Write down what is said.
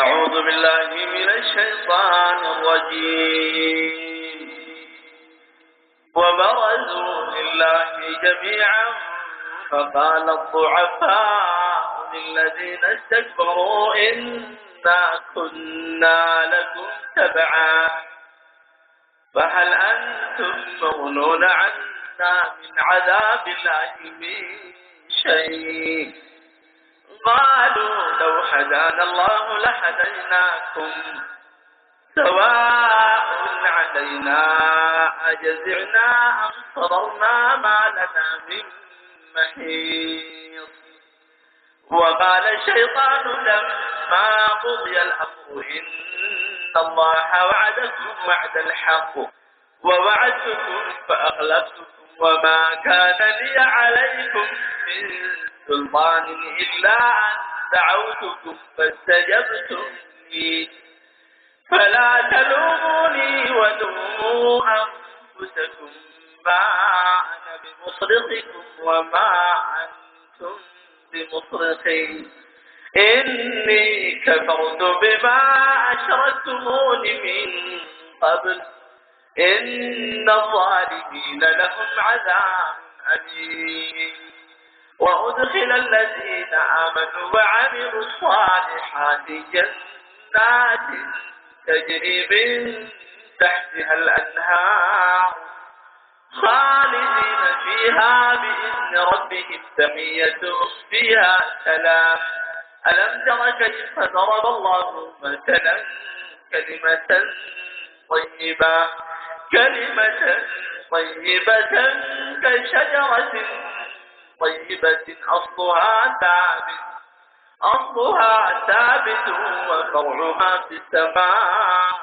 أعوذ بالله من الشيطان الرجيم. وبرزوا لله جميعا فقال الضعفاء للذين استكبروا إنا كنا لكم تبعا فهل أنتم مغنون عنا من عذاب الله من شيء؟ قالوا لو هدانا الله لهديناكم سواء علينا أجزعنا أم صبرنا ما لنا من محيص. وقال الشيطان لما قضي الأمر إن الله وعدكم وعد الحق ووعدتكم فأخلفتكم وما كان لي عليكم من سلطان إلا أن دعوتكم فاستجبتم لي فلا تلوموني ولوموا أنفسكم ما أنا بمصرخكم وما أنتم بمصرخي إني كفرت بما أشركتمون من قبل إن الظالمين لهم عذاب أليم. وأدخل الذين آمنوا وعملوا الصالحات جنات تجري من تحتها الأنهار خالدين فيها بإذن ربهم تحيتهم فيها سلام. ألم تر كيف ضرب الله مثلا كلمة طيبة كشجرة طيبة أصلها ثابت وفرعها في السماء